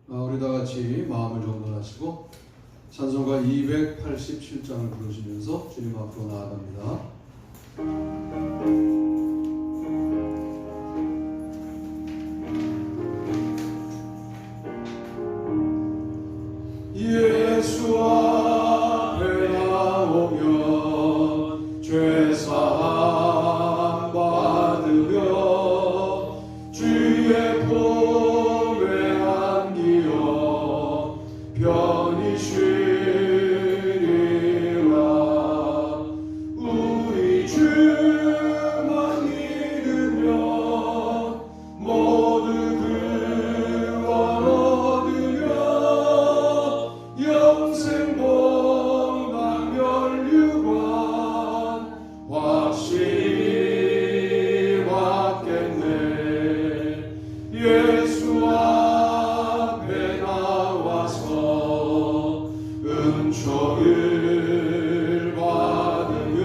우리 다 같이 마음을 정돈하시고 찬송가 287장을 부르시면서 주님 앞으로 나아갑니다. 예수 앞에 나오면 죄사함 받으며 주의 품에 안기어 편히 쉬리라. 우리 주만 믿으면 모두 구원 얻으며 영생 복락 멸류관 확실히 받겠네. 예수 앞에 나와서 은총을 받으며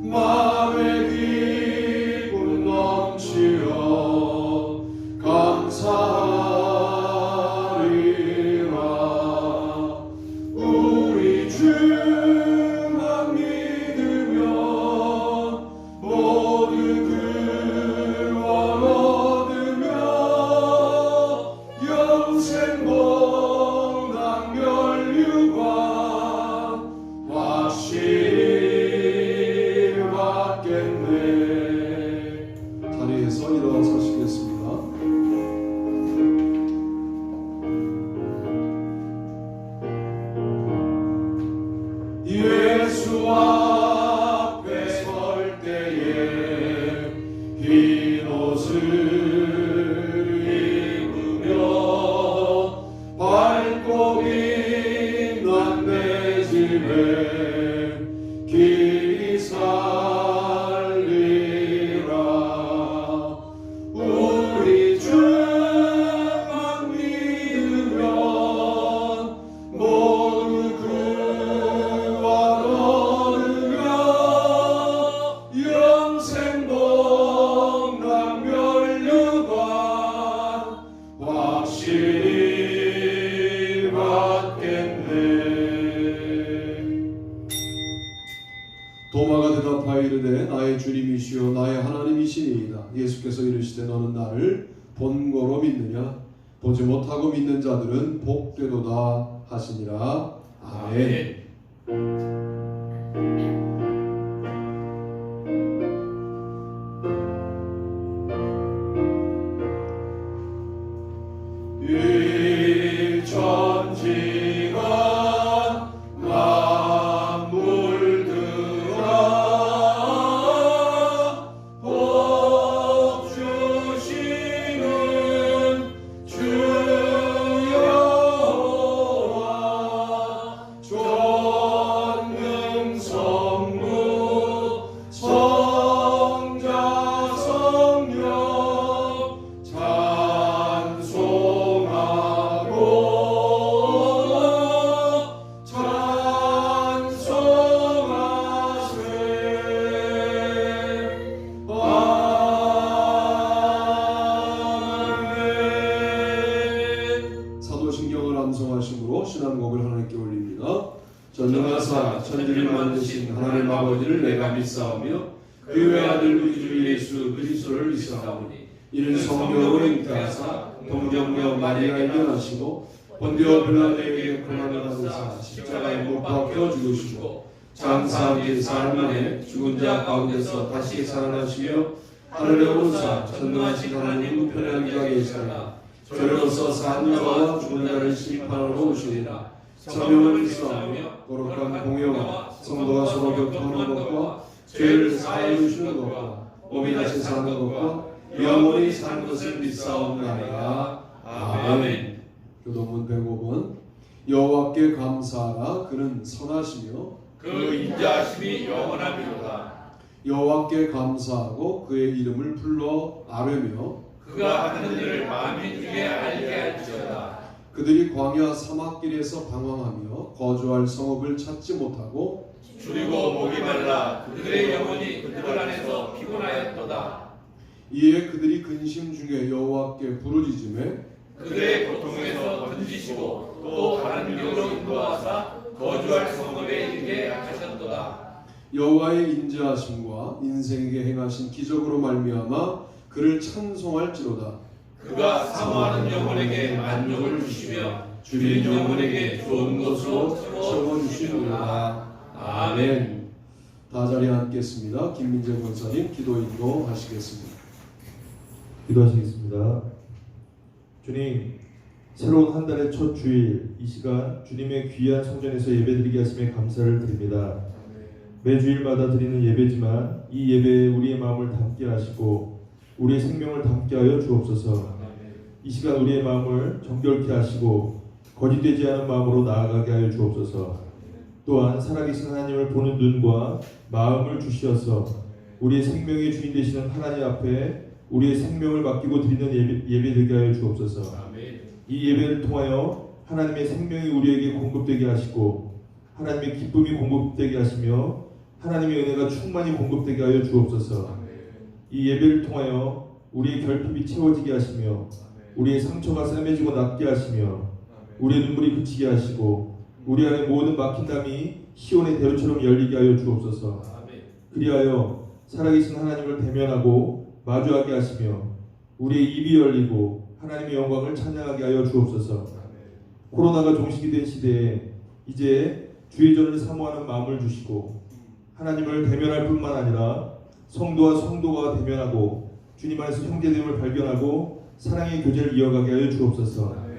마음의 기쁨 넘치어 감사하리라. 우리 주만 믿으면 모두 구원 얻으며 영생 복락 멸류관 확실히 받겠네. 자리에서 일어서시겠습니다. 예수 앞에 설 때에 흰 옷을 입으며 밝고 빛난 내 집에 길이 살리라. 우리 주만 믿으면 모두 구원 얻으며 영생 복락 멸류관 확실히 받겠네. 도마가 대답하여 이르되 나의 주님이시요 나의 하나님이시니이다. 예수께서 이르시되 너는 나를 본고로 믿느냐? 보지 못하고 믿는 자들은 복되도다 하시니라. 아멘. 이 천지가 만물들아 복 주시는 주 여호와 전능 성부 성자 성령 사도신경을 암송하심으로 신앙곡을 하나님께 올립니다. 전능하사 천지를 만드신 하나님 아버지를 내가 믿사오며 그 외아들 우리 주 예수 그리스도를 믿사오니 이는 성령으로 잉태하사 동정녀 마리아에게 나시고 본디오 빌라도에게 고난을 받으사 십자가에 못 박혀 죽으시고 장사한 지 사흘 만에 죽은 자 가운데서 다시 살아나시며 하늘에 오르사 전능하신 하나님 우편에 앉아 계시다가 저리로서 산 자와 죽은 자를 심판하러 오시리라. 성령을 믿사오며 거룩한 공회와 성도가 서로 교통하는 것과 죄를 사하여 주시는 것과 몸이 다시 사는 것과 영원히 사는 것을 믿사옵나이다. 아멘. 교도문 105번. 여호와께 감사하라. 그는 선하시며 그 인자하심이 영원하리로다. 여호와께 감사하고 그의 이름을 불러 아뢰며 그가 하는 일을 만민 중에 알게 할지어다. 그들이 광야 사막길에서 방황하며 거주할 성읍을 찾지 못하고 줄이고 목이 말라 그들의 영혼이 그들 안에서 피곤하였도다. 이에 그들이 근심 중에 여호와께 부르짖으매 그들의 고통에서 건지시고 또 다른 길로 인도하사 거주할 성읍에 이르게 하셨도다. 여호와의 인자하심과 인생에게 행하신 기적으로 말미암아 그를 찬송할지로다. 그가 사모하는 영혼에게 만족을 주시며 주린 영혼에게 좋은 것으로 채워주시노라. 아멘. 다 자리에 앉겠습니다. 김민재 권사님 기도 인도하시겠습니다. 기도하시겠습니다. 주님, 새로운 한 달의 첫 주일 이 시간 주님의 귀한 성전에서 예배드리게 하심에 감사를 드립니다. 매주일마다 드리는 예배지만 이 예배에 우리의 마음을 담게 하시고 우리의 생명을 담게 하여 주옵소서. 이 시간 우리의 마음을 정결케 하시고 거짓되지 않은 마음으로 나아가게 하여 주옵소서. 또한 살아계신 하나님을 보는 눈과 마음을 주시어서 우리의 생명의 주인 되시는 하나님 앞에 우리의 생명을 맡기고 드리는 예배되게 하여 주옵소서. 이 예배를 통하여 하나님의 생명이 우리에게 공급되게 하시고 하나님의 기쁨이 공급되게 하시며 하나님의 은혜가 충만히 공급되게 하여 주옵소서. 이 예배를 통하여 우리의 결핍이 채워지게 하시며 우리의 상처가 싸매지고 낫게 하시며 우리의 눈물이 그치게 하시고 우리 안에 모든 막힌 담이 시온의 대로처럼 열리게 하여 주옵소서. 그리하여 살아계신 하나님을 대면하고 마주하게 하시며 우리의 입이 열리고 하나님의 영광을 찬양하게 하여 주옵소서. 코로나가 종식이 된 시대에 이제 주의 전을 사모하는 마음을 주시고 하나님을 대면할 뿐만 아니라 성도와 성도가 대면하고 주님 안에서 형제됨을 발견하고 사랑의 교제를 이어가게 하여 주옵소서.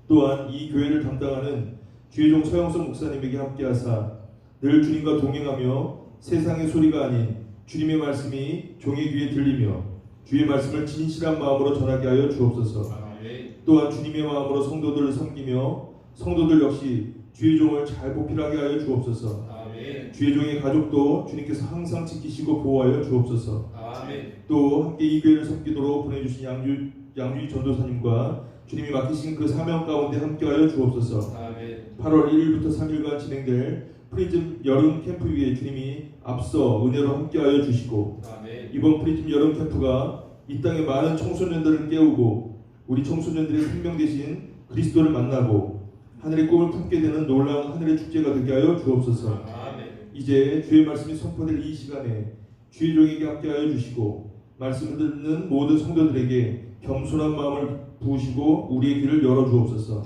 또한 이 교회를 담당하는 주의 종 서영석 목사님에게 함께하사 늘 주님과 동행하며 세상의 소리가 아닌 주님의 말씀이 종의 귀에 들리며 주의 말씀을 진실한 마음으로 전하게 하여 주옵소서. 또한 주님의 마음으로 성도들을 섬기며 성도들 역시 주의 종을 잘 보필하게 하여 주옵소서. 주의 종의 가족도 주님께서 항상 지키시고 보호하여 주옵소서. 또 함께 이 교회를 섬기도록 보내주신 양주희 전도사님과 주님이 맡기신 그 사명 가운데 함께하여 주옵소서. 8월 1일부터 3일간 진행될 프리즘 여름 캠프 위에 주님이 앞서 은혜로 함께하여 주시고 이번 프리즘 여름 캠프가 이 땅의 많은 청소년들을 깨우고 우리 청소년들의 생명 대신 그리스도를 만나고 하늘의 꿈을 품게 되는 놀라운 하늘의 축제가 되게 하여 주옵소서. 이제 주의 말씀이 선포될 이 시간에 주의 종에게 함께하여 주시고 말씀을 듣는 모든 성도들에게 겸손한 마음을 부으시고 우리의 귀를 열어 주옵소서.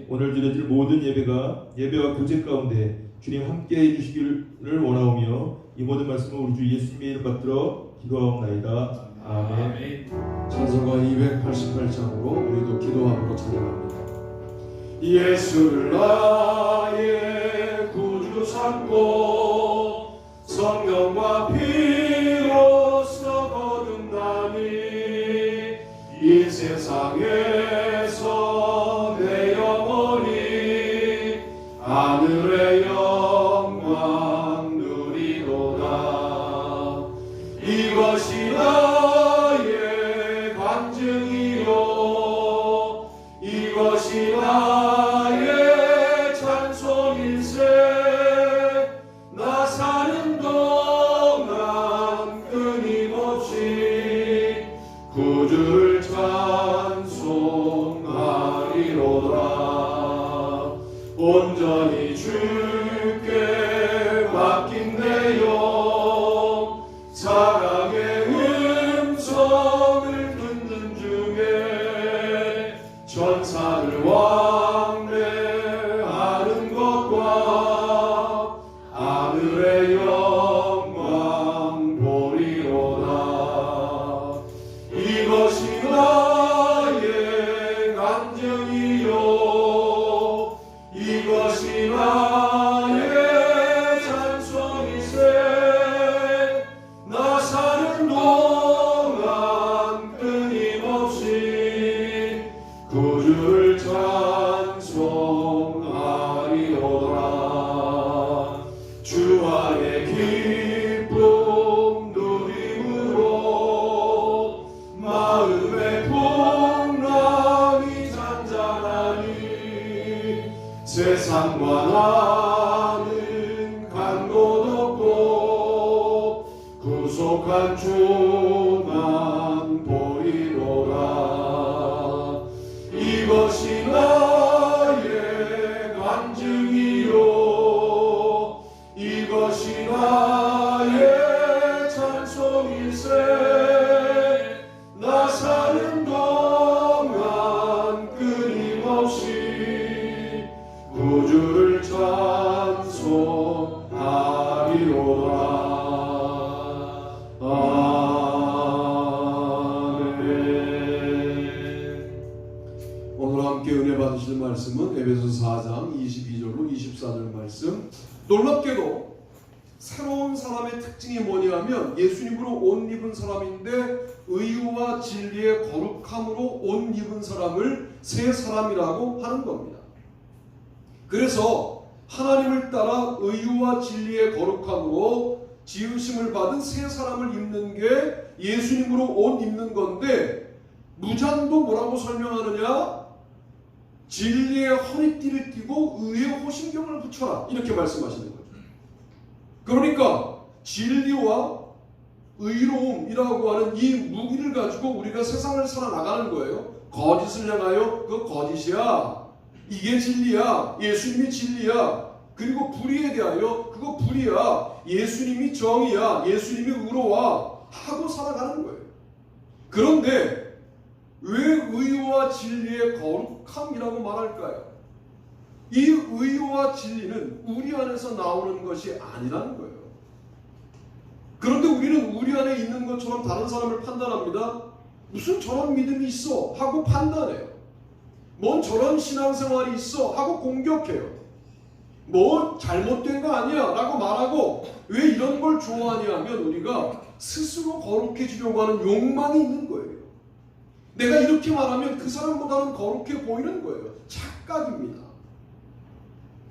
오늘 드려질 모든 예배와 교제 가운데 주님 함께해 주시기를 원하오며 이 모든 말씀을 우리 주 예수님의 이름 받들어 기도하옵나이다. 아멘. 찬송가 288장으로 우리도 기도함으로 찬양합니다. 예수를 나의 구주 삼고 성령과 피로써 거듭나니 이 세상에서 내 영혼이 하늘의 영광 누리도다. 이것이 나의 간증이요 이것이 나의 찬송일세. 나 사는 동안 끊임없이 구주를 찬송하리로다. 온전히 주께 맡긴 내 영 사랑의 음성을 듣는 중에 천사를 왕래하는 것과 하늘의 영광 보리로다. 이것이 나의 간증이요 이것이 나의 찬송이세. 나 사는 동안 끊임없이 구주를 찬송하리로다. 주 안에 기쁨 누림으로 마음의 풍랑이 잔잔하니 세상과 나는 간 곳 없고 구속한 주만 보이노라. 이 받으실 말씀은 에베소서 4장 22절로 24절 말씀. 놀랍게도 새로운 사람의 특징이 뭐냐면 예수님으로 옷 입은 사람인데 의와 진리의 거룩함으로 옷 입은 사람을 새 사람이라고 하는 겁니다. 그래서 하나님을 따라 의와 진리의 거룩함으로 지으심을 받은 새 사람을 입는 게 예수님으로 옷 입는 건데, 무장도 뭐라고 설명하느냐? 진리의 허리띠를 띠고 의의 호심경을 붙여라, 이렇게 말씀하시는 거죠. 그러니까 진리와 의로움이라고 하는 이 무기를 가지고 우리가 세상을 살아나가는 거예요. 거짓을 향하여 그 거짓이야, 이게 진리야, 예수님이 진리야. 그리고 불의에 대하여 그거 불의야, 예수님이 정의야, 예수님이 의로와 하고 살아가는 거예요. 그런데 왜 의와 진리의 거룩함이라고 말할까요? 이 의와 진리는 우리 안에서 나오는 것이 아니라는 거예요. 그런데 우리는 우리 안에 있는 것처럼 다른 사람을 판단합니다. 무슨 저런 믿음이 있어 하고 판단해요. 뭔 저런 신앙생활이 있어 하고 공격해요. 뭐 잘못된 거 아니야 라고 말하고, 왜 이런 걸 좋아하냐면 우리가 스스로 거룩해지려고 하는 욕망이 있는 거예요. 내가 이렇게 말하면 그 사람보다는 거룩해 보이는 거예요. 착각입니다.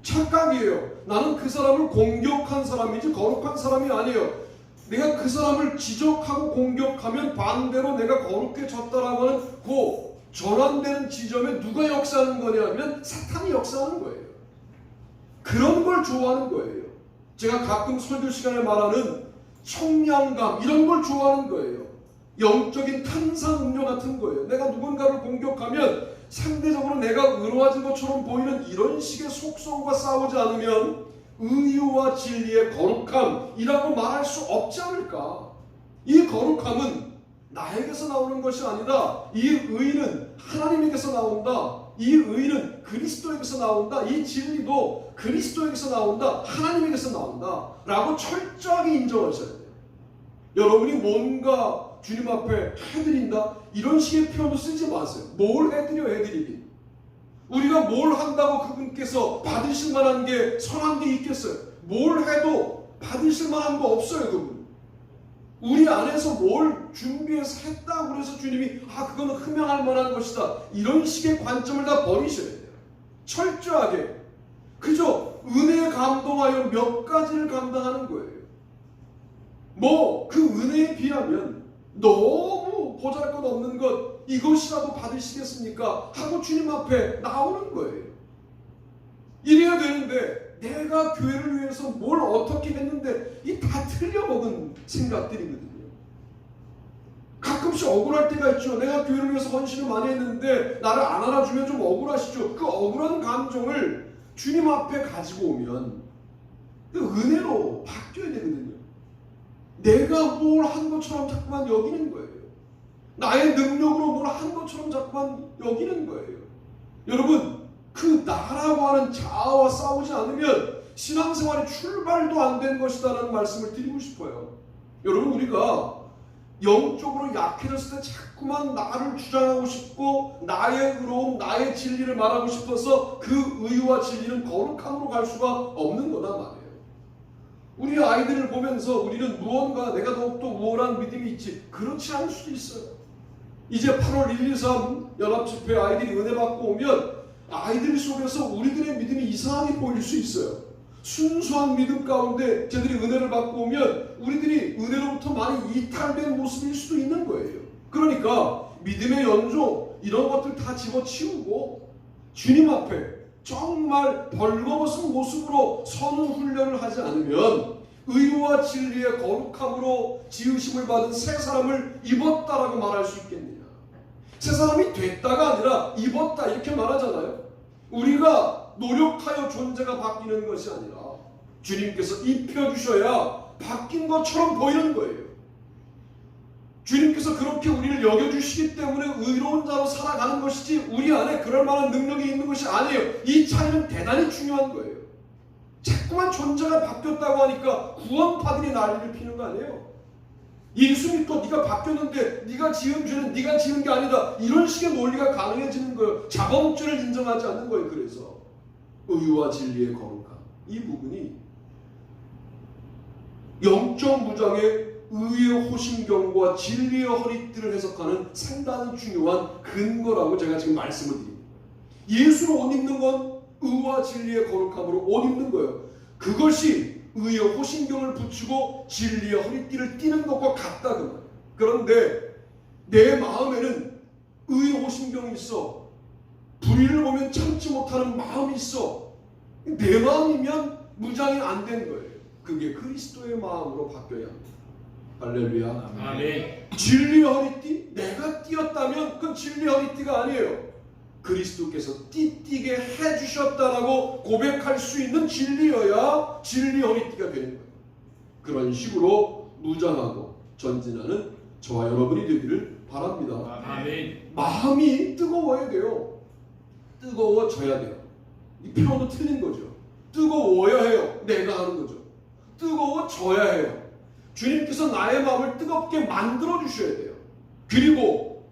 착각이에요. 나는 그 사람을 공격한 사람이지 거룩한 사람이 아니에요. 내가 그 사람을 지적하고 공격하면 반대로 내가 거룩해졌다라고 하는 그 전환되는 지점에 누가 역사하는 거냐면 사탄이 역사하는 거예요. 그런 걸 좋아하는 거예요. 제가 가끔 설교 시간에 말하는 청량감, 이런 걸 좋아하는 거예요. 영적인 탄산음료 같은 거예요. 내가 누군가를 공격하면 상대적으로 내가 의로워진 것처럼 보이는 이런 식의 속성과 싸우지 않으면 의와 진리의 거룩함이라고 말할 수 없지 않을까. 이 거룩함은 나에게서 나오는 것이 아니라 이 의는 하나님에게서 나온다. 이 의는 그리스도에게서 나온다. 이 진리도 그리스도에게서 나온다. 하나님에게서 나온다 라고 철저하게 인정하셔야 돼요. 여러분이 뭔가 주님 앞에 해드린다, 이런 식의 표현도 쓰지 마세요. 뭘 해드려, 해드리긴. 우리가 뭘 한다고 그분께서 받으실 만한 게 선한 게 있겠어요? 뭘 해도 받으실 만한 거 없어요, 그분. 우리 안에서 뭘 준비해서 했다고 그래서 주님이 그거는 흠양할 만한 것이다, 이런 식의 관점을 다 버리셔야 돼요. 철저하게 그저 은혜에 감동하여 몇 가지를 감당하는 거예요. 뭐 그 은혜에 비하면 너무 보잘것없는 것 이것이라도 받으시겠습니까? 하고 주님 앞에 나오는 거예요. 이래야 되는데 내가 교회를 위해서 뭘 어떻게 했는데 이 다 틀려먹은 생각들이거든요. 가끔씩 억울할 때가 있죠. 내가 교회를 위해서 헌신을 많이 했는데 나를 안 알아주면 좀 억울하시죠. 그 억울한 감정을 주님 앞에 가지고 오면 그 은혜로 바뀌어야 되거든요. 내가 뭘 한 것처럼 자꾸만 여기는 거예요. 나의 능력으로 뭘 한 것처럼 자꾸만 여기는 거예요. 여러분, 그 나라고 하는 자아와 싸우지 않으면 신앙생활의 출발도 안 된 것이다라는 말씀을 드리고 싶어요. 여러분, 우리가 영적으로 약해졌을 때 자꾸만 나를 주장하고 싶고 나의 의로움, 나의 진리를 말하고 싶어서 그 의와 진리는 거룩함으로 갈 수가 없는 거란 말이에요. 우리 아이들을 보면서 우리는 무언가 내가 더욱더 우월한 믿음이 있지, 그렇지 않을 수도 있어요. 이제 8월 1, 2, 3 연합집회 아이들이 은혜 받고 오면 아이들 속에서 우리들의 믿음이 이상하게 보일 수 있어요. 순수한 믿음 가운데 쟤들이 은혜를 받고 오면 우리들이 은혜로부터 많이 이탈된 모습일 수도 있는 거예요. 그러니까 믿음의 연조 이런 것들 다 집어치우고 주님 앞에 정말 벌거벗은 모습으로 선후 훈련을 하지 않으면 의와 진리의 거룩함으로 지으심을 받은 새 사람을 입었다라고 말할 수 있겠느냐. 새 사람이 됐다가 아니라 입었다 이렇게 말하잖아요. 우리가 노력하여 존재가 바뀌는 것이 아니라 주님께서 입혀주셔야 바뀐 것처럼 보이는 거예요. 주님께서 그렇게 우리를 여겨주시기 때문에 의로운 자로 살아가는 것이지 우리 안에 그럴 만한 능력이 있는 것이 아니에요. 이 차이는 대단히 중요한 거예요. 자꾸만 존재가 바뀌었다고 하니까 구원파들이 난리를 피는 거 아니에요. 예수 믿고 네가 바뀌었는데 네가 지은 죄는 네가 지은 게 아니다. 이런 식의 논리가 가능해지는 거예요. 자범죄를 인정하지 않는 거예요. 그래서 의와 진리의 거룩함, 이 부분이 영적 무장의 의의 호심경과 진리의 허리띠를 해석하는 상당히 중요한 근거라고 제가 지금 말씀을 드립니다. 예수로 옷 입는 건 의와 진리의 거룩함으로 옷 입는 거예요. 그것이 의의 호심경을 붙이고 진리의 허리띠를 띠는 것과 같다 그 말이에요. 그런데 내 마음에는 의의 호심경이 있어. 불의를 보면 참지 못하는 마음이 있어. 내 마음이면 무장이 안 된 거예요. 그게 그리스도의 마음으로 바뀌어야 합니다. 할렐루야. 아멘. 진리의 허리띠? 내가 띄었다면 그건 진리의 허리띠가 아니에요. 그리스도께서 띠띠게 해주셨다라고 고백할 수 있는 진리여야 진리의 허리띠가 되는 거예요. 그런 식으로 무장하고 전진하는 저와 여러분이 되기를 바랍니다. 아멘. 마음이 뜨거워야 돼요. 뜨거워져야 돼요. 이 표현도 틀린 거죠. 뜨거워야 해요. 내가 하는 거죠. 뜨거워져야 해요. 주님께서 나의 마음을 뜨겁게 만들어 주셔야 돼요. 그리고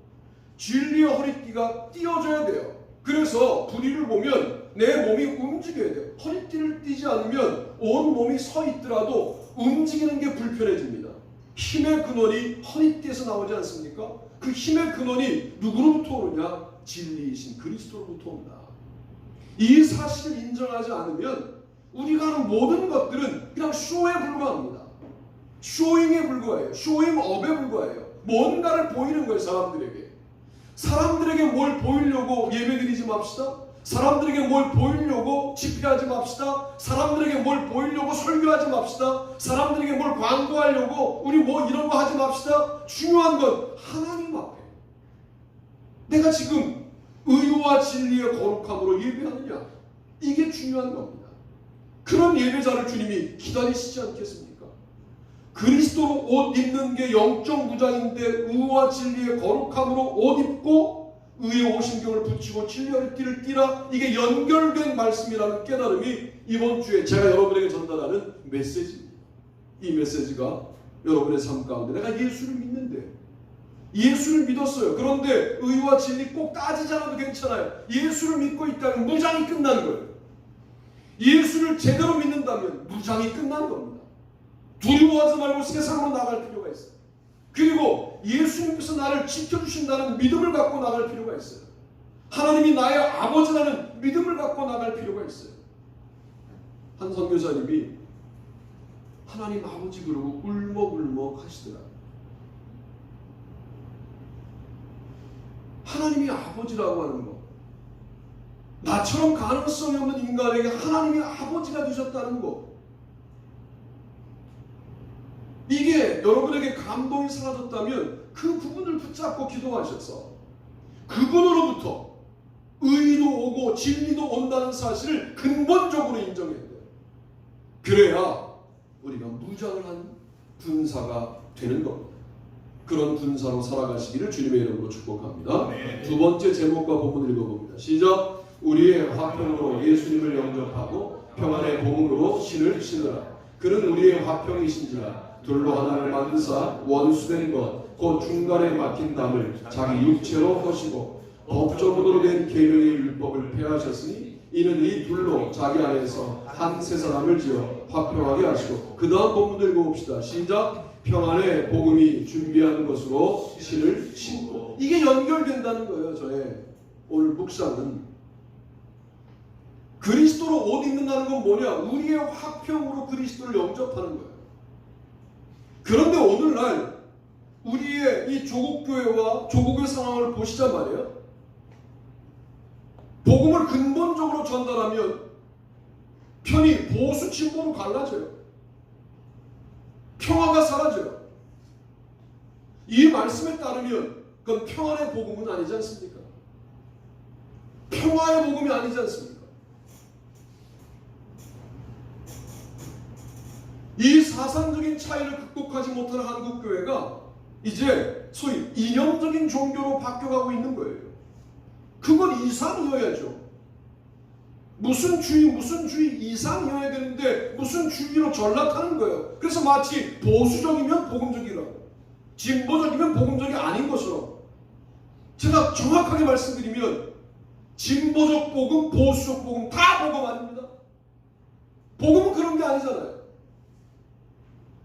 진리의 허리띠가 띄어져야 돼요. 그래서 불의를 보면 내 몸이 움직여야 돼요. 허리띠를 띄지 않으면 온 몸이 서 있더라도 움직이는 게 불편해집니다. 힘의 근원이 허리띠에서 나오지 않습니까? 그 힘의 근원이 누구로부터 오느냐? 진리이신 그리스도로부터 옵니다. 이 사실을 인정하지 않으면 우리가 하는 모든 것들은 그냥 쇼에 불과합니다. 쇼잉에 불과해요. 쇼잉업에 불과해요. 뭔가를 보이는 거예요. 사람들에게 뭘 보이려고 예배드리지 맙시다. 사람들에게 뭘 보이려고 집회하지 맙시다. 사람들에게 뭘 보이려고 설교하지 맙시다. 사람들에게 뭘 광고하려고 우리 뭐 이런 거 하지 맙시다. 중요한 건 하나님 앞에 내가 지금 의와 진리의 거룩함으로 예배하느냐, 이게 중요한 겁니다. 그런 예배자를 주님이 기다리시지 않겠습니까? 그리스도로 옷 입는 게 영적 무장인데 의와 진리의 거룩함으로 옷 입고 의의 호심경을 붙이고 진리의 띠를 띠라, 이게 연결된 말씀이라는 깨달음이 이번 주에 제가 여러분에게 전달하는 메시지입니다. 이 메시지가 여러분의 삶 가운데 내가 예수를 믿는데, 예수를 믿었어요. 그런데 의와 진리 꼭 따지지 않아도 괜찮아요. 예수를 믿고 있다면 무장이 끝난 거예요. 예수를 제대로 믿는다면 무장이 끝난 겁니다. 두려워하지 말고 세상으로 나갈 필요가 있어요. 그리고 예수님께서 나를 지켜주신다는 믿음을 갖고 나갈 필요가 있어요. 하나님이 나의 아버지라는 믿음을 갖고 나갈 필요가 있어요. 한 선교사님이 하나님 아버지 그러고 울먹울먹 하시더라고요. 하나님이 아버지라고 하는 거, 나처럼 가능성이 없는 인간에게 하나님이 아버지가 되셨다는 거, 이게 여러분에게 감동이 사라졌다면 그 부분을 붙잡고 기도하셔서 그분으로부터 의도 오고 진리도 온다는 사실을 근본적으로 인정해야 돼요. 그래야 우리가 무장을 한 군사가 되는 겁니다. 그런 군사로 살아가시기를 주님의 이름으로 축복합니다. 네. 두 번째 제목과 본문 읽어봅니다. 시작. 우리의 화평으로 예수님을 영접하고 평안의 복음으로 신을 신으라. 그는 우리의 화평이신지라. 둘로 하나를 만드사 원수된 것 곧 중간에 막힌 담을 자기 육체로 허시고 법적으로 된 계명의 율법을 폐하셨으니 이는 이 둘로 자기 안에서 한 세 사람을 지어 화평하게 하시고, 그 다음 본문 읽어봅시다. 시작. 평안의 복음이 준비한 것으로 신을 신고. 이게 연결된다는 거예요. 저의 오늘 묵상은 그리스도로 옷 입는다는 건 뭐냐? 우리의 화평으로 그리스도를 영접하는 거예요. 그런데 오늘날 우리의 이 조국교회와 조국의 상황을 보시자 말이에요. 복음을 근본적으로 전달하면 편이 보수 진보로 갈라져요. 평화가 사라져요. 이 말씀에 따르면 그건 평안의 복음은 아니지 않습니까? 평화의 복음이 아니지 않습니까? 이 사상적인 차이를 극복하지 못하는 한국교회가 이제 소위 이념적인 종교로 바뀌어가고 있는 거예요. 그건 이상이어야죠. 무슨 주의 이상이어야 되는데 무슨 주의로 전락하는 거예요. 그래서 마치 보수적이면 복음적이라고, 진보적이면 복음적이 아닌 것처럼, 제가 정확하게 말씀드리면 진보적 복음, 보수적 복음 다 복음 아닙니다. 복음은 그런 게 아니잖아요.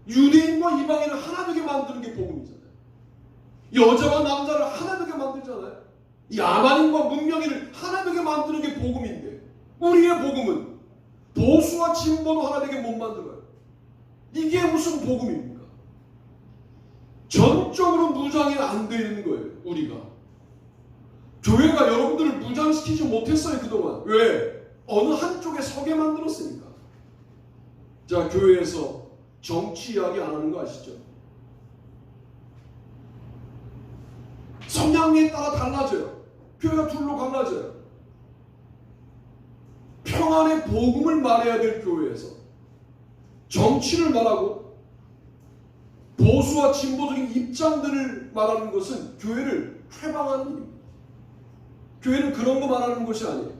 유대인과 이방인을 하나 되게 만드는 게 복음이잖아요. 여자와 남자를 하나 되게 만들잖아요. 야만인과 문명인을 하나 되게 만드는 게 복음인데, 우리의 복음은 보수와 진보도 하나 되게 못 만들어요. 이게 무슨 복음입니까? 전적으로 무장이 안 되는 거예요. 우리가 교회가 여러분들을 무장시키지 못했어요. 그동안. 왜? 어느 한쪽에 서게 만들었으니까. 자, 교회에서 정치 이야기 안 하는 거 아시죠? 성향에 따라 달라져요. 교회가 둘로 갈라져요. 평안의 복음을 말해야 될 교회에서 정치를 말하고 보수와 진보적인 입장들을 말하는 것은 교회를 회방하는 일입니다. 교회는 그런 거 말하는 것이 아니에요.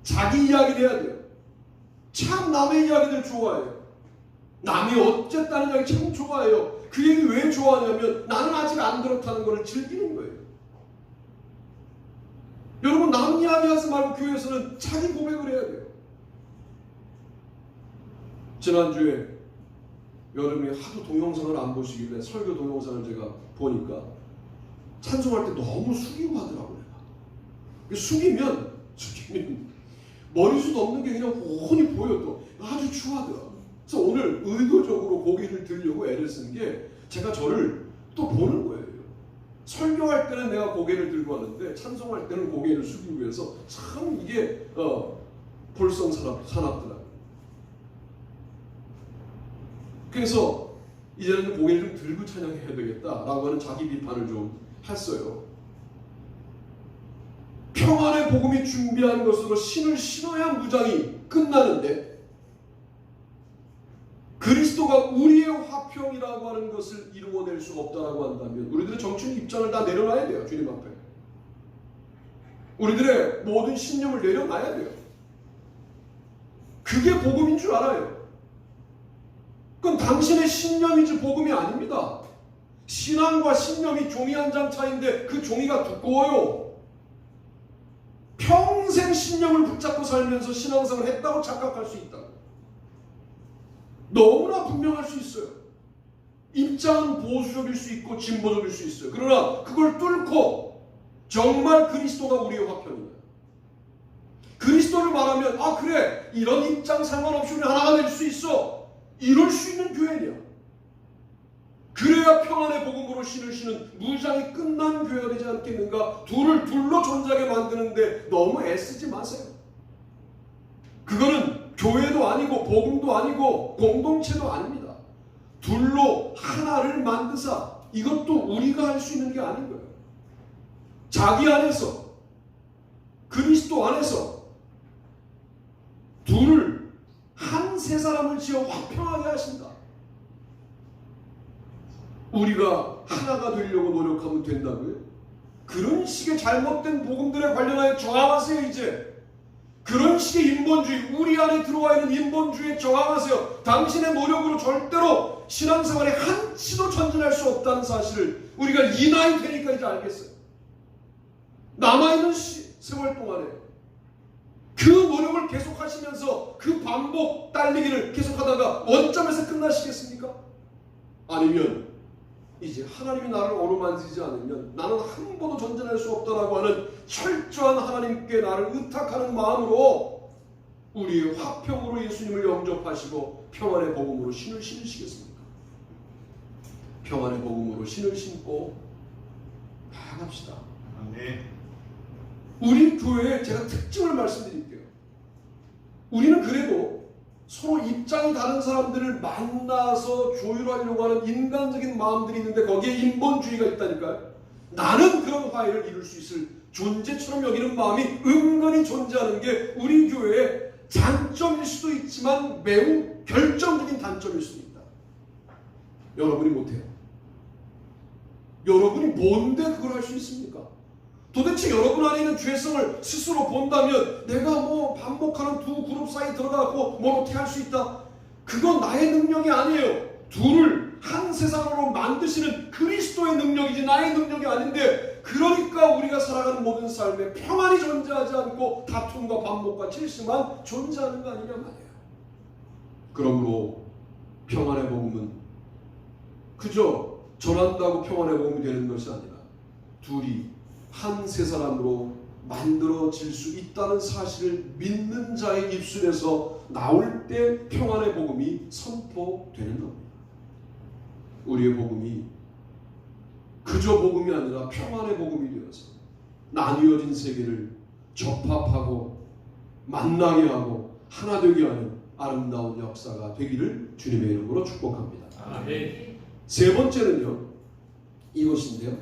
자기 이야기를 해야 돼요. 참 남의 이야기들 좋아해요. 남이 어쨌다는 이야기 참 좋아해요. 그 얘기 왜 좋아하냐면 나는 아직 안 그렇다는 것을 즐기는 거예요. 여러분, 남 이야기 하지 말고 교회에서는 자기 고백을 해야 돼요. 지난주에 여러분이 하도 동영상을 안 보시길래 설교 동영상을 제가 보니까 찬송할 때 너무 숙이고 하더라고요. 숙이면 머리숱 없는 게 그냥 훤히 보여. 또 아주 추하더라. 그래서 오늘 의도적으로 고개를 들려고 애를 쓴 게 제가 저를 또 보는 거예요. 설교할 때는 내가 고개를 들고 하는데 찬송할 때는 고개를 숙이고 해서 참 이게 볼썽사납더라고요. 그래서 이제는 고개를 좀 들고 찬양해야 되겠다라고 하는 자기 비판을 좀 했어요. 평안의 복음이 준비한 것으로 신을 신어야 무장이 끝나는데, 그리스도가 우리의 화평이라고 하는 것을 이루어낼 수 없다라고 한다면 우리들의 정치적 입장을 다 내려놔야 돼요. 주님 앞에 우리들의 모든 신념을 내려놔야 돼요. 그게 복음인 줄 알아요. 그건 당신의 신념이지 복음이 아닙니다. 신앙과 신념이 종이 한 장 차이인데 그 종이가 두꺼워요. 평생 신념을 붙잡고 살면서 신앙생활을 했다고 착각할 수 있다. 너무나 분명할 수 있어요. 입장은 보수적일 수 있고 진보적일 수 있어요. 그러나 그걸 뚫고 정말 그리스도가 우리의 화평이다. 그리스도를 말하면 아 그래 이런 입장 상관없이 우리 하나가 될 수 있어. 이럴 수 있는 교회냐. 그래야 평안의 복음으로 신을 신은 무장이 끝난 교회가 되지 않겠는가. 둘을 둘로 존재하게 만드는데 너무 애쓰지 마세요. 그거는 교회도 아니고 복음도 아니고 공동체도 아닙니다. 둘로 하나를 만드사. 이것도 우리가 할 수 있는 게 아닌 거예요. 자기 안에서 그리스도 안에서 둘을 한 세 사람을 지어 화평하게 하신다. 우리가 하나가 되려고 노력하면 된다고요? 그런 식의 잘못된 복음들에 관련하여 저항하세요. 이제 그런 식의 인본주의, 우리 안에 들어와 있는 인본주의에 저항하세요. 당신의 노력으로 절대로 신앙생활에 한치도 전진할 수 없다는 사실을 우리가 이 나이 되니까 이제 알겠어요. 남아있는 세월 동안에 그 노력을 계속하시면서 그 반복 달리기를 계속하다가 원점에서 끝나시겠습니까? 아니면 이제 하나님이 나를 어루만지지 않으면 나는 한 번도 전진할 수 없다라고 하는 철저한 하나님께 나를 의탁하는 마음으로 우리의 화평으로 예수님을 영접하시고 평안의 복음으로 신을 신으시겠습니까? 평안의 복음으로 신을 신고 나아갑시다. 아멘. 우리 교회의 제가 특징을 말씀드릴게요. 우리는 그래도 서로 입장이 다른 사람들을 만나서 조율하려고 하는 인간적인 마음들이 있는데 거기에 인본주의가 있다니까요. 나는 그런 화해를 이룰 수 있을 존재처럼 여기는 마음이 은근히 존재하는 게 우리 교회의 장점일 수도 있지만 매우 결정적인 단점일 수도 있다. 여러분이 못해요. 여러분이 뭔데 그걸 할 수 있습니까? 도대체 여러분 안에 있는 죄성을 스스로 본다면 내가 뭐 반복하는 두 그룹 사이에 들어가고 뭘 어떻게 할 수 있다. 그건 나의 능력이 아니에요. 둘을 한 세상으로 만드시는 그리스도의 능력이지 나의 능력이 아닌데, 그러니까 우리가 살아가는 모든 삶에 평안이 존재하지 않고 다툼과 반목과 질서만 존재하는 거 아니냐 말이에요. 그러므로 평안의 복음은 그저 전한다고 평안의 복음이 되는 것이 아니라 둘이 한 세 사람으로 만들어질 수 있다는 사실을 믿는 자의 입술에서 나올 때 평안의 복음이 선포되는 겁니다. 우리의 복음이 그저 복음이 아니라 평안의 복음이 되어서 나뉘어진 세계를 접합하고 만나게 하고 하나 되게 하는 아름다운 역사가 되기를 주님의 이름으로 축복합니다. 아멘. 세 번째는요, 이것인데요.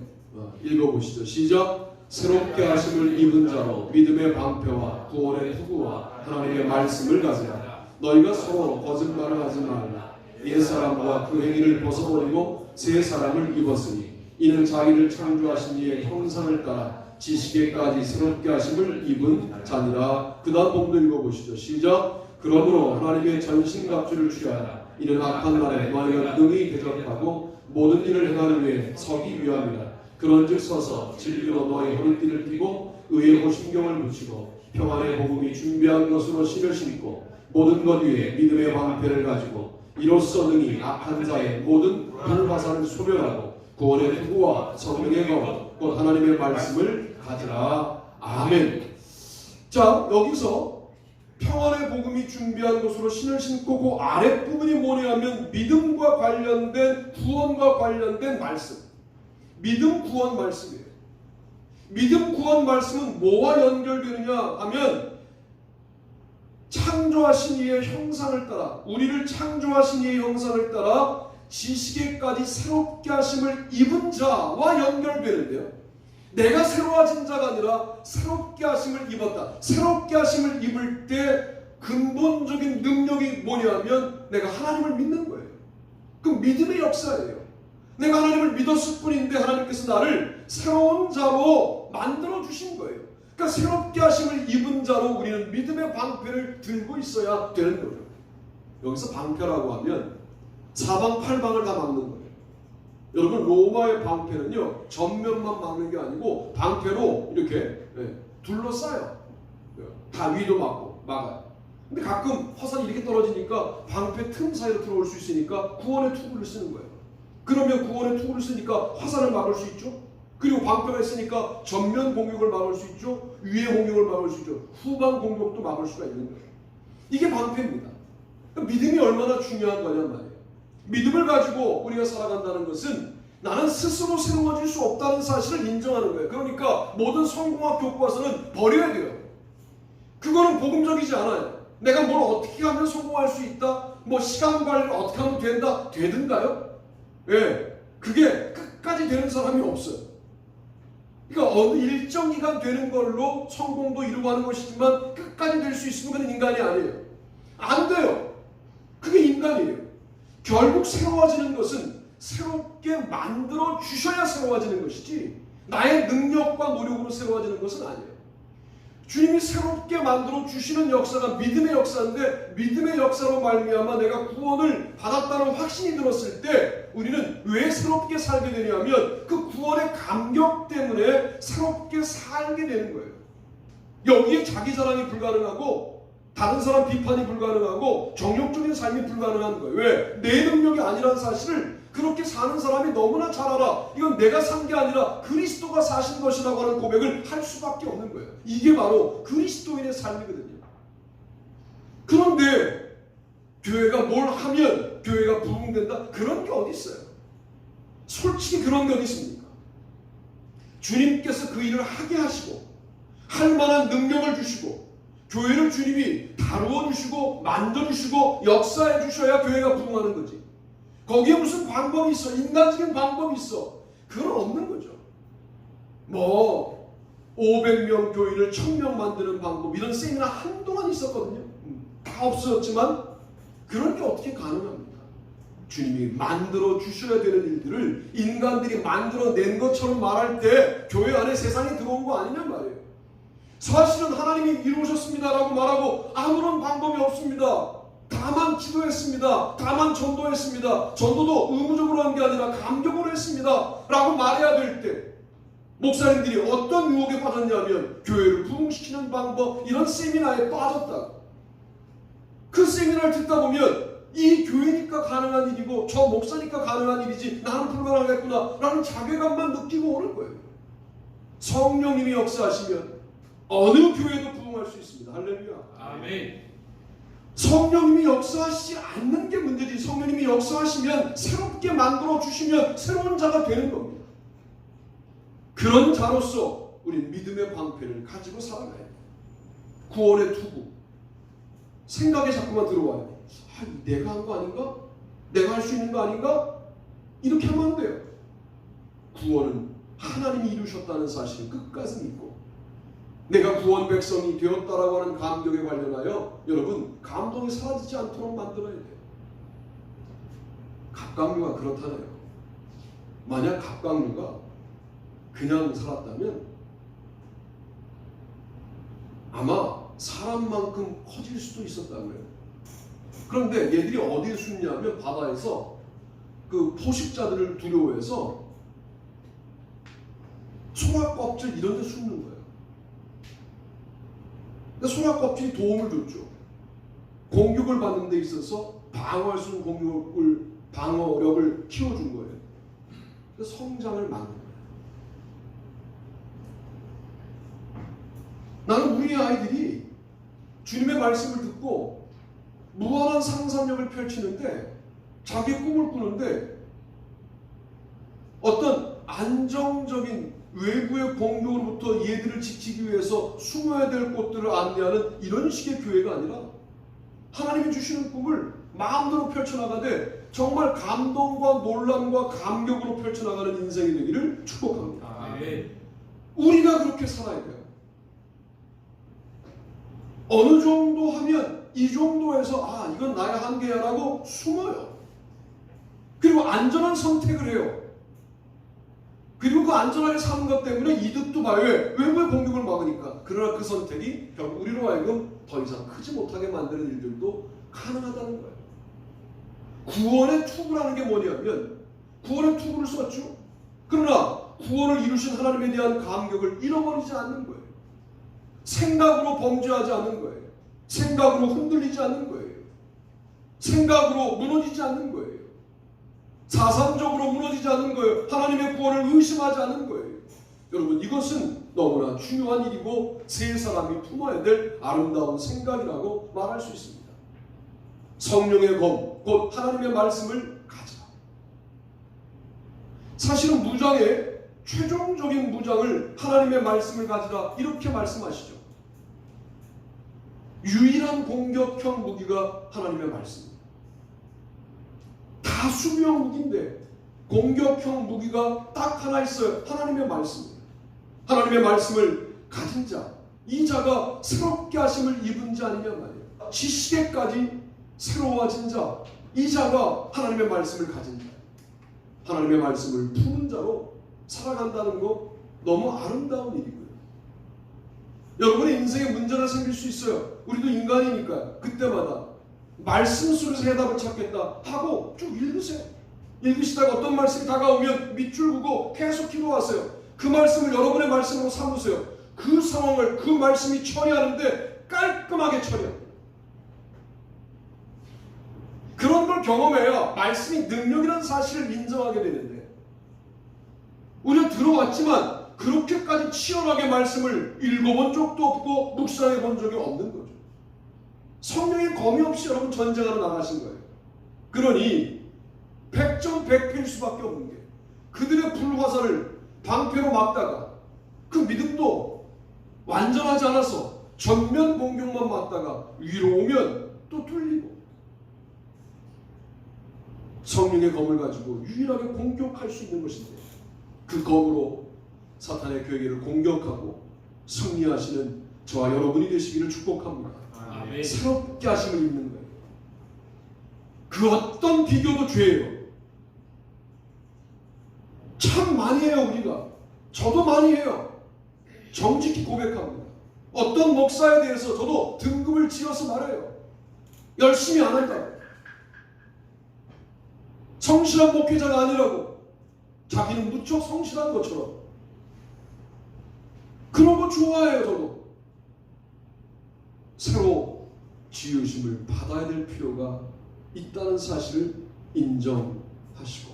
읽어보시죠. 시작. 새롭게 하심을 입은 자로 믿음의 방패와 구원의 투구와 하나님의 말씀을 가지라. 너희가 서로 거짓말을 하지 말라. 옛사람과 그 행위를 벗어버리고 새 사람을 입었으니 이는 자기를 창조하신 이의 형상을 따라 지식에까지 새롭게 하심을 입은 자니라. 그 다음 본도 읽어보시죠. 시작. 그러므로 하나님의 전신갑주를 취하라. 이는 악한 날에 너희가 능히 대적하고 모든 일을 행하는 위에 서기 위함이라. 그런즉 서서 진리로 너희 허리띠를 띠고 의의 신경을 붙이고 평안의 복음이 준비한 것으로 신을 신고 모든 것 위에 믿음의 방패를 가지고 이로써 능히 악한 자의 모든 불화살을 소멸하고 구원의 투구와 성령의 검 곧 하나님의 말씀을 가지라. 아멘. 자, 여기서 평안의 복음이 준비한 것으로 신을 신고 그 아랫부분이 뭐냐면 믿음과 관련된 구원과 관련된 말씀. 믿음 구원 말씀이에요. 믿음 구원 말씀은 뭐와 연결되느냐 하면 창조하신 이의 형상을 따라, 우리를 창조하신 이의 형상을 따라 지식에까지 새롭게 하심을 입은 자와 연결되는데요. 내가 새로워진 자가 아니라 새롭게 하심을 입었다. 새롭게 하심을 입을 때 근본적인 능력이 뭐냐면 내가 하나님을 믿는 거예요. 그 믿음의 역사예요. 내가 하나님을 믿었을 뿐인데 하나님께서 나를 새로운 자로 만들어 주신 거예요. 그러니까 새롭게 하심을 입은 자로 우리는 믿음의 방패를 들고 있어야 되는 거예요. 여기서 방패라고 하면 사방팔방을 다 막는 거예요. 여러분, 로마의 방패는요 전면만 막는 게 아니고 방패로 이렇게 둘러싸요. 다 위도 막아요. 근데 가끔 화살이 이렇게 떨어지니까 방패 틈 사이로 들어올 수 있으니까 구원의 투구를 쓰는 거예요. 그러면 구원의 투구를 쓰니까 화살을 막을 수 있죠. 그리고 방패가 있으니까 전면 공격을 막을 수 있죠. 위의 공격을 막을 수 있죠. 후방 공격도 막을 수가 있는 거예요. 이게 방패입니다. 믿음이 얼마나 중요한 거냐 말이에요. 믿음을 가지고 우리가 살아간다는 것은 나는 스스로 새로워질 수 없다는 사실을 인정하는 거예요. 그러니까 모든 성공학 교과서는 버려야 돼요. 그거는 복음적이지 않아요. 내가 뭘 어떻게 하면 성공할 수 있다, 뭐 시간 관리를 어떻게 하면 된다, 되든가요? 예, 그게 끝까지 되는 사람이 없어요. 그러니까 어느 일정 기간 되는 걸로 성공도 이루고 하는 것이지만 끝까지 될 수 있으면 그는 인간이 아니에요. 안 돼요. 그게 인간이에요. 결국 새로워지는 것은 새롭게 만들어 주셔야 새로워지는 것이지 나의 능력과 노력으로 새로워지는 것은 아니에요. 주님이 새롭게 만들어 주시는 역사가 믿음의 역사인데, 믿음의 역사로 말미암아 내가 구원을 받았다는 확신이 들었을 때 우리는 왜 새롭게 살게 되냐면 그 구원의 감격 때문에 새롭게 살게 되는 거예요. 여기에 자기 자랑이 불가능하고 다른 사람 비판이 불가능하고 정욕적인 삶이 불가능한 거예요. 왜? 내 능력이 아니라는 사실을 그렇게 사는 사람이 너무나 잘 알아. 이건 내가 산 게 아니라 그리스도가 사신 것이라고 하는 고백을 할 수밖에 없는 거예요. 이게 바로 그리스도인의 삶이거든요. 그런데 교회가 뭘 하면 교회가 부흥된다? 그런 게 어디 있어요? 솔직히 그런 게 어디 있습니까? 주님께서 그 일을 하게 하시고 할 만한 능력을 주시고 교회를 주님이 다루어 주시고 만져 주시고 역사해 주셔야 교회가 부흥하는 거지. 거기에 무슨 방법이 있어? 인간적인 방법이 있어? 그건 없는 거죠. 뭐 500명 교인을 1000명 만드는 방법, 이런 세미나 한동안 있었거든요. 다 없어졌지만 그런 게 어떻게 가능합니까? 주님이 만들어 주셔야 되는 일들을 인간들이 만들어낸 것처럼 말할 때 교회 안에 세상이 들어온 거 아니냔 말이에요. 사실은 하나님이 이루셨습니다라고 말하고 아무런 방법이 없습니다. 다만 기도했습니다. 다만 전도했습니다. 전도도 의무적으로 한 게 아니라 감격으로 했습니다. 라고 말해야 될 때 목사님들이 어떤 유혹에 빠졌냐면 교회를 부흥시키는 방법, 이런 세미나에 빠졌다. 그 세미나를 듣다 보면 이 교회니까 가능한 일이고 저 목사니까 가능한 일이지 나는 불가능하겠구나 라는 자괴감만 느끼고 오는 거예요. 성령님이 역사하시면 어느 교회도 부흥할 수 있습니다. 할렐루야. 아멘. 성령님이 역사하시지 않는 게 문제지, 성령님이 역사하시면 새롭게 만들어 주시면 새로운 자가 되는 겁니다. 그런 자로서 우리는 믿음의 방패를 가지고 살아가야 돼요. 구원의 투구, 생각에 자꾸만 들어와요. 내가 한 거 아닌가? 내가 할 수 있는 거 아닌가? 이렇게 하면 안 돼요. 구원은 하나님이 이루셨다는 사실을 끝까지 믿고 내가 구원 백성이 되었다라고 하는 감격에 관련하여 여러분 감동이 사라지지 않도록 만들어야 돼요. 갑각류가 그렇다네요. 만약 갑각류가 그냥 살았다면 아마 사람만큼 커질 수도 있었다고요. 그런데 얘들이 어디에 숨냐면 바다에서 그 포식자들을 두려워해서 소라 껍질 이런 데 숨는 거예요. 근데 소라 껍질이 도움을 줬죠. 공격을 받는 데 있어서 방어할 수 있는 방어력을 키워준 거예요. 그래서 성장을 막는 거예요. 나는 우리 아이들이 주님의 말씀을 듣고 무한한 상상력을 펼치는데 자기 꿈을 꾸는데 어떤 안정적인 외부의 공격으로부터 얘들을 지키기 위해서 숨어야 될 곳들을 안내하는 이런 식의 교회가 아니라 하나님이 주시는 꿈을 마음대로 펼쳐나가되 정말 감동과 놀람과 감격으로 펼쳐나가는 인생이 되기를 축복합니다. 아멘. 우리가 그렇게 살아야 돼요. 어느 정도 하면 이 정도에서 이건 나의 한계야 라고 숨어요. 그리고 안전한 선택을 해요. 그리고 그 안전하게 사는 것 때문에 이득도 봐요. 외부의 공격을 막으니까. 그러나 그 선택이 결국 우리로 하여금 더 이상 크지 못하게 만드는 일들도 가능하다는 거예요. 구원의 투구라는 게 뭐냐면 구원의 투구를 썼죠. 그러나 구원을 이루신 하나님에 대한 감격을 잃어버리지 않는 거예요. 생각으로 범죄하지 않는 거예요. 생각으로 흔들리지 않는 거예요. 생각으로 무너지지 않는 거예요. 사상적으로 무너지지 않는 거예요. 하나님의 구원을 의심하지 않는 거예요. 여러분 이것은 너무나 중요한 일이고 세 사람이 품어야 될 아름다운 생각이라고 말할 수 있습니다. 성령의 검, 곧 하나님의 말씀을 가지라. 사실은 무장의 최종적인 무장을 하나님의 말씀을 가지라 이렇게 말씀하시죠. 유일한 공격형 무기가 하나님의 말씀입니다. 다 수비형 무기인데 공격형 무기가 딱 하나 있어요. 하나님의 말씀입니다. 하나님의 말씀을 가진 자, 이 자가 새롭게 하심을 입은 자 아니냐 말이에요. 지식에까지 새로워진 자, 이 자가 하나님의 말씀을 가진 자, 하나님의 말씀을 푸는 자로 살아간다는 거 너무 아름다운 일이고요. 여러분의 인생에 문제가 생길 수 있어요. 우리도 인간이니까 그때마다 말씀 속에서 해답을 찾겠다 하고 쭉 읽으세요. 읽으시다가 어떤 말씀이 다가오면 밑줄 긋고 계속 기도하세요. 그 말씀을 여러분의 말씀으로 삼으세요. 그 상황을 그 말씀이 처리하는데 깔끔하게 처리합니다. 그런 걸 경험해야 말씀이 능력이라는 사실을 인정하게 되는데 우리가 들어왔지만 그렇게까지 치열하게 말씀을 읽어본 적도 없고 묵상해 본 적이 없는 거죠. 성령의 검이 없이 여러분 전쟁하러 나가신 거예요. 그러니 백전백패일 수밖에 없는 게 그들의 불화살을 방패로 막다가 그 믿음도 완전하지 않아서 전면 공격만 맞다가 위로 오면 또 뚫리고 성령의 검을 가지고 유일하게 공격할 수 있는 것인데 그 검으로 사탄의 교회를 공격하고 승리하시는 저와 여러분이 되시기를 축복합니다. 아멘. 새롭게 하심을 입는 거예요. 그 어떤 비교도 죄예요. 참 많이 해요. 우리가. 저도 많이 해요. 정직히 고백합니다. 어떤 목사에 대해서 저도 등급을 지어서 말해요. 열심히 안 할까? 성실한 목회자가 아니라고 자기는 무척 성실한 것처럼 그런 거 좋아해요. 저도 새로 지으심을 받아야 될 필요가 있다는 사실을 인정하시고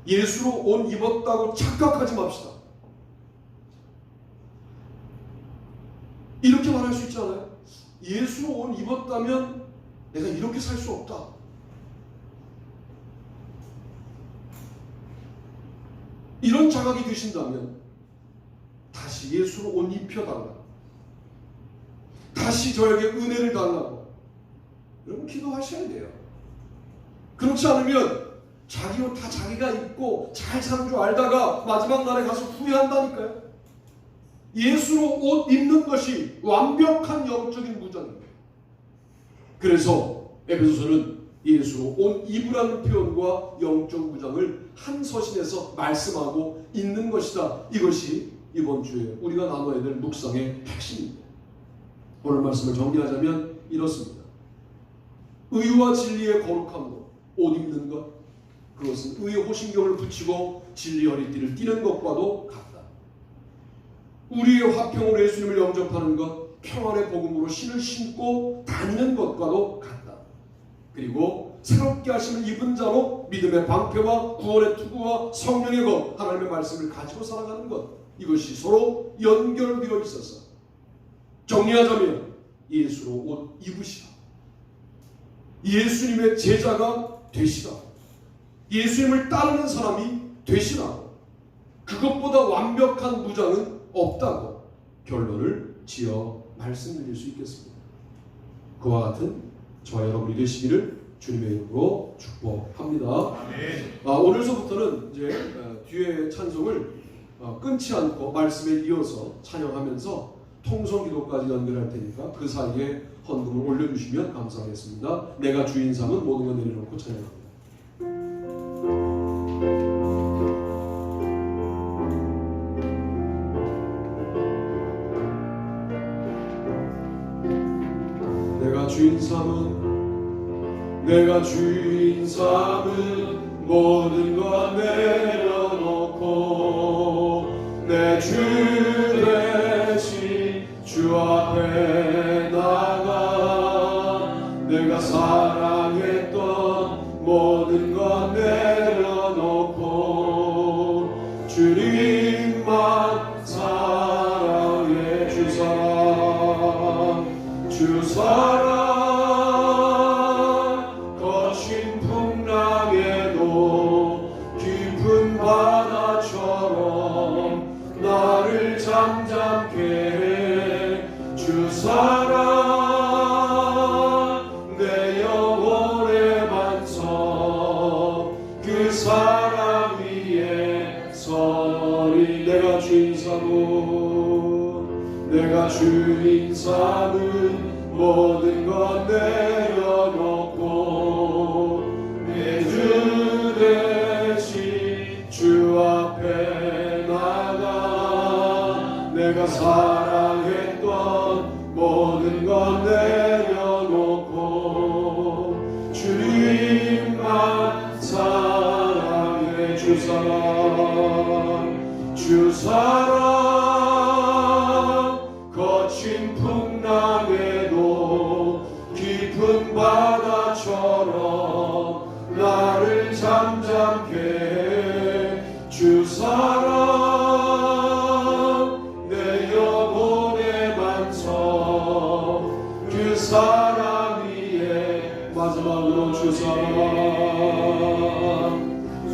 예수로 옷 입었다고 착각하지 맙시다. 이렇게 말할 수 있지 않아요? 예수로 옷 입었다면 내가 이렇게 살 수 없다. 이런 자각이 드신다면 다시 예수로 옷 입혀달라. 다시 저에게 은혜를 달라고 여러분 기도하셔야 돼요. 그렇지 않으면 자기 옷 다 자기가 입고 잘 사는 줄 알다가 마지막 날에 가서 후회한다니까요. 예수로 옷 입는 것이 완벽한 영적인 무장입니다. 그래서 에베소서는 예수로 옷 입으라는 표현과 영적 무장을 한 서신에서 말씀하고 있는 것이다. 이것이 이번 주에 우리가 나눠야 될 묵상의 핵심입니다. 오늘 말씀을 정리하자면 이렇습니다. 의와 진리의 거룩함으로 옷 입는 것, 그것은 의의 호신경을 붙이고 진리 허리띠를 띠는 것과도 같다. 우리의 화평으로 예수님을 영접하는 것, 평안의 복음으로 신을 신고 다니는 것과도 같다. 그리고 새롭게 하심을 입은 자로 믿음의 방패와 구원의 투구와 성령의 것, 하나님의 말씀을 가지고 살아가는 것, 이것이 서로 연결되어 있어서 정리하자면 예수로 옷 입으시라. 예수님의 제자가 되시라. 예수님을 따르는 사람이 되시라. 그것보다 완벽한 무장은 없다고 결론을 지어 말씀드릴 수 있겠습니다. 그와 같은 저와 여러분이 되시기를 주님의 이름으로 축복합니다. 오늘서부터는 이제 뒤에 찬송을 끊지 않고 말씀에 이어서 찬양하면서 통성기도까지 연결할 테니까 그 사이에 헌금을 올려주시면 감사하겠습니다. 내가 주인 삼은 모든 걸 내려놓고 찬양합니다. 내가 주인 삼은 모든 것 내려놓고 내 주 대신 주 앞에 나가 내가 사랑했던 모든 것 내려놓고 주님만 사랑해. 주 사랑 거친 풍랑에도 깊은 바다처럼 나를 잠잠케 해. 주 사랑 내 영혼의 반석 그 사랑 위에 서리. 내가 주인 삼은 모든 것 내려놓고 내 주 대신 주 앞에 나가 내가 사랑했던 모든 것 내려놓고 주님만 사랑해. 주 사랑 거친 풍랑에도 깊은 바다처럼 나를 잠잠케 해. 주 사랑 내 영혼의 반석 그 사랑 위에. 마지막으로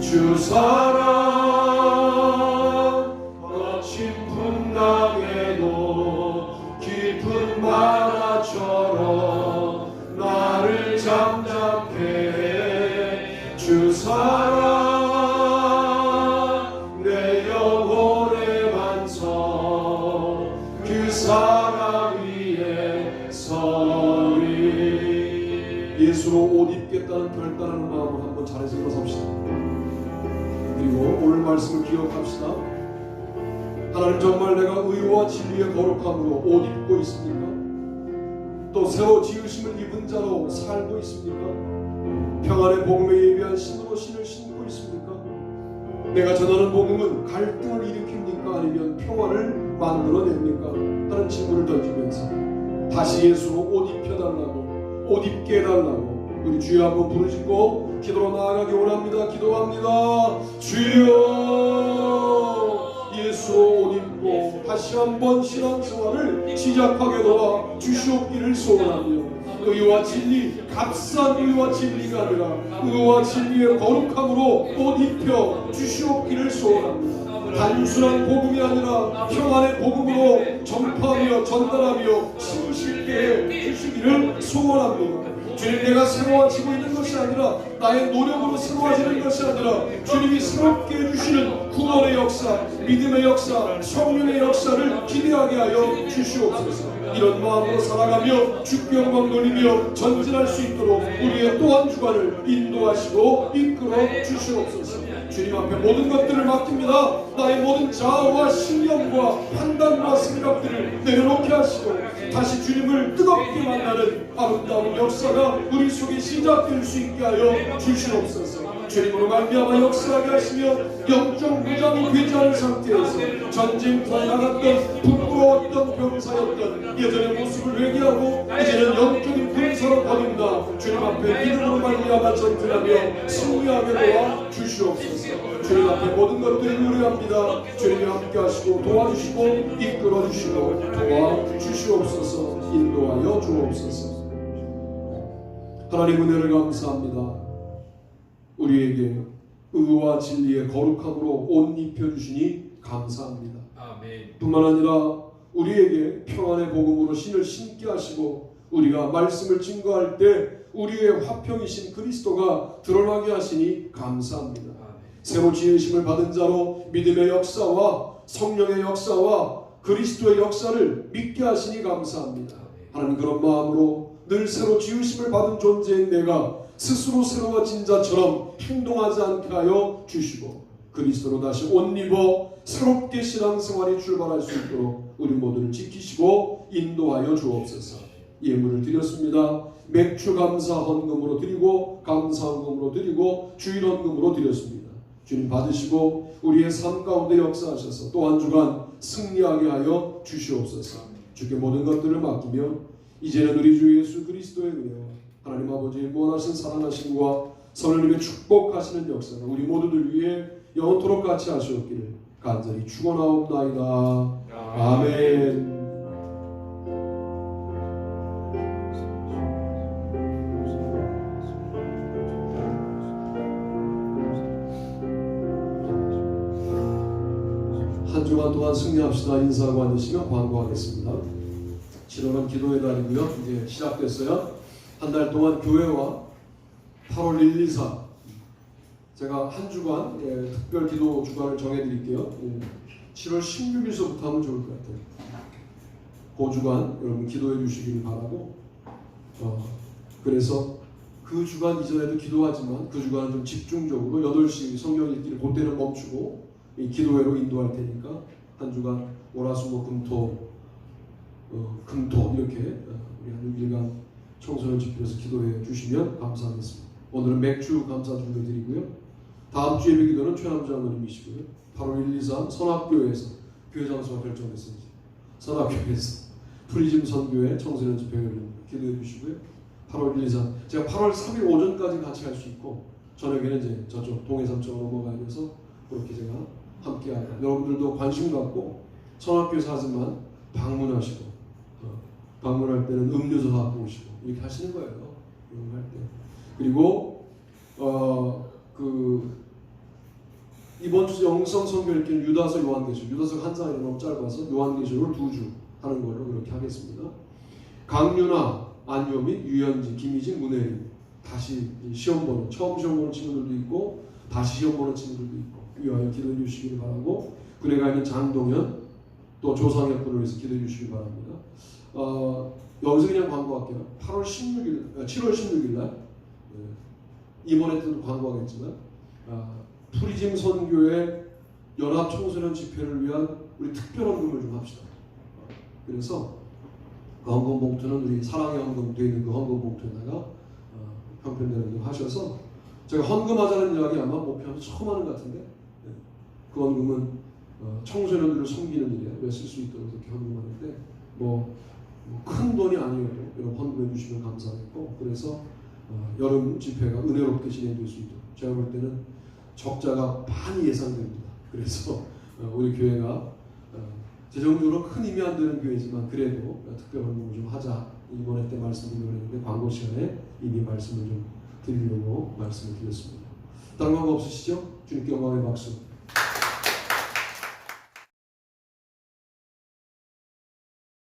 주 사랑 거친 풍랑에도 깊은 바다처럼 나를 잠잠케 해. 주 사랑 내 영혼의 반석 그 사랑 위에 서리. 예수로 옷 입겠다는 결단하는 마음으로 한번 자리에서 일어섭시다. 그리고 오늘 말씀을 기억합시다. 하나님, 정말 내가 의와 진리의 거룩함으로 옷 입고 있습니까? 또 새로 지으심을 입은 자로 살고 있습니까? 평안의 복음에 예비한 신으로 신을 신고 있습니까? 내가 전하는 복음은 갈등을 일으킵니까? 아니면 평안을 만들어냅니까? 하는 질문을 던지면서 다시 예수로 옷 입혀달라고, 옷 입게 해달라고 우리 주여 한번 부르짖고 기도로 나아가기 원합니다. 기도합니다. 주여, 예수로 옷 입고 다시 한번 신앙생활을 시작하게 도와 주시옵기를 소원하며 의와 진리, 값싼 의와 진리가 아니라 의와 진리의 거룩함으로 옷 입혀 주시옵기를 소원합니다. 단순한 복음이 아니라 평안의 복음으로 전파하며 전달하며 심실게 해 주시기를 소원합니다. 주님, 내가 새로워지고 있는 것이 아니라 나의 노력으로 새로워지는 것이 아니라 주님이 새롭게 해주시는 구원의 역사, 믿음의 역사, 성령의 역사를 기대하게 하여 주시옵소서. 이런 마음으로 살아가며 주께 영광 돌리며 전진할 수 있도록 우리의 또 한 주간을 인도하시고 이끌어 주시옵소서. 주님 앞에 모든 것들을 맡깁니다. 나의 모든 자아와 신념과 판단과 생각들을 내려놓게 하시고 다시 주님을 뜨겁게 만나는 아름다운 역사가 우리 속에 시작될 수 있게 하여 주시옵소서. 주님으로 말미암아 역사하게 하시며 영적 무장이 되지 않은 상태에서 전쟁터에 나갔던 부끄러웠던 병사였던 예전의 모습을 회개하고 이제는 영적인 군사로 거듭나 주님 앞에 믿음으로 말미암아 전진하며 승리하게 도와 주시옵소서. 주님 앞에 모든 것들을 의뢰합니다. 주님이 함께 하시고 도와주시고 이끌어 주시고 도와주시옵소서. 인도하여 주옵소서. 하나님 은혜를 감사합니다. 우리에게 의와 진리의 거룩함으로 옷 입혀주시니 감사합니다. 아멘. 뿐만 아니라 우리에게 평안의 복음으로 신을 신게 하시고 우리가 말씀을 증거할 때 우리의 화평이신 그리스도가 드러나게 하시니 감사합니다. 아멘. 새로 지으심을 받은 자로 믿음의 역사와 성령의 역사와 그리스도의 역사를 믿게 하시니 감사합니다. 하나님, 그런 마음으로 늘 새로 지으심을 받은 존재인 내가 스스로 새로워진 자처럼 행동하지 않게 하여 주시고 그리스도로 다시 옷 입어 새롭게 신앙생활이 출발할 수 있도록 우리 모두를 지키시고 인도하여 주옵소서. 예물을 드렸습니다. 맥주 감사 헌금으로 드리고 감사 헌금으로 드리고 주일 헌금으로 드렸습니다. 주님 받으시고 우리의 삶 가운데 역사하셔서 또 한 주간 승리하게 하여 주시옵소서. 주께 모든 것들을 맡기며 이제는 우리 주 예수 그리스도의 은혜와 하나님 아버지의 무한하신 사랑하심과 성령님의 축복하시는 역사가 우리 모두들 위해 영원토록 같이 하시옵기를 간절히 축원하옵나이다. 아멘. 한 주간 동안 승리합시다. 인사하고 앉으시면 광고하겠습니다. 7월은 기도의 달이고요. 이제 시작됐어요. 한 달 동안 교회와 8월 1, 2, 4 제가 한 주간 특별 기도 주간을 정해드릴게요. 7월 16일서부터 하면 좋을 것 같아요. 그 주간 여러분 기도해 주시길 바라고 그래서 그 주간 이전에도 기도하지만 그 주간은 좀 집중적으로 8시 성경 읽기를 그때는 멈추고 이 기도회로 인도할 테니까 한 주간 월화수목 금토 이렇게 우리 한 6일간 청소년 집회에서 기도해 주시면 감사하겠습니다. 오늘은 맥주 감사 준비 드리고요. 다음 주 예배 기도는 최남 장로님이시고요. 8월 1, 2, 3 선악교회에서 교회 장소가 결정됐습니다. 선악교회에서 프리즘 선교회 청소년 집회를 기도해 주시고요. 8월 1, 2, 3 제가 8월 3일 오전까지 같이 할 수 있고 저녁에는 이제 저쪽 동해삼 쪽으로 넘어가야 돼서 그렇게 제가 함께 하고 여러분들도 관심 갖고 선악교회 사진만 방문하시고 방문할 때는 음료수 갖고 오시고 이렇게 하시는 거예요. 이런 할 때. 그리고 이번 주 영성 선교 읽기는 유다서 요한계시록 유다서가 한 장이 너무 짧아서 요한계시록을 2주 하는 걸로 그렇게 하겠습니다. 강유나 안요 및 유현지, 김희진, 문혜림 다시 시험 보는 처음 시험 보는 친구들도 있고 다시 시험 보는 친구들도 있고 위하여 기도해 주시길 바라고 군에 있는 장동현 또 조상혁 군을 위해서 기도해 주시길 바랍니다. 여기서 그냥 광고할게요. 7월 16일 날 이번에 때도 광고하겠지만 프리즘 선교회 연합 청소년 집회를 위한 우리 특별한 헌금을 좀 합시다. 그래서 그 헌금 봉투는 우리 사랑의 헌금 되어 있는 그 헌금 봉투에다가 형편내는 거 하셔서 제가 헌금하자는 이야기 아마 목표하면 처음 하는 것 같은데 그 헌금은 청소년들을 섬기는 일에 왜 쓸 수 있도록 이렇게 헌금하는데 뭐 큰 돈이 아니어도 여러분 헌금해 주시면 감사하겠고 그래서 여름 집회가 은혜롭게 진행될 수 있도록 제가 볼 때는 적자가 많이 예상됩니다. 그래서 우리 교회가 재정적으로 큰 힘이 안 되는 교회지만 그래도 특별 헌금을 좀 하자 이번에 때 말씀드리는데 광고 시간에 이미 말씀을 좀 드리려고 말씀을 드렸습니다. 다른 거 없으시죠? 주님께 영광의 박수.